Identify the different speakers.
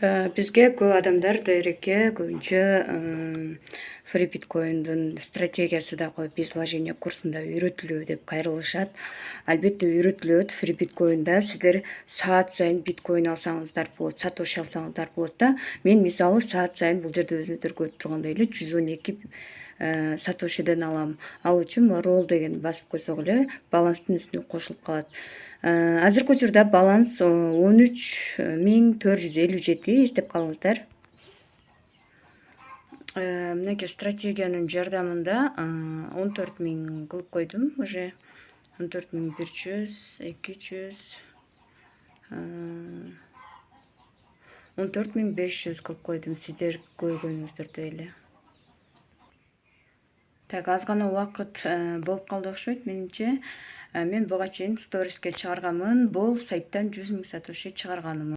Speaker 1: Бизге көп адамдар дайрекке көбүнчө фри биткоиндун стратегиясы да коюп, биз вложение курсунда үйрөтүлүү деп кайрылышат. Албетте үйрөтүлөт. Фри биткоиндда сиздер саат сайын биткоин алсаңыздар болот, сатоши алсаңыздар болот да. Мен мисалы саат сайын бул жерде өзүңүздөр көрүп тургандай эле 112 сатошиден алам. Ал үчүн roll деген басып койсок эле баланстын үстүнө кошулуп калат. Азыркы учурда баланс 13.457, эстеп калыңыздар. Мынакей стратегиянын жардамында 14.000 кылып койдум уже. 14.100, 200, 14.500 кылып койдум, сиздер көргөнүңүздөрдөй эле. Так, аз гана убакыт болуп калды окшойт менимче. Мен буга чейин сториске чыгарганмын. Бул сайттан 100.000 сатоши чыгарганмын.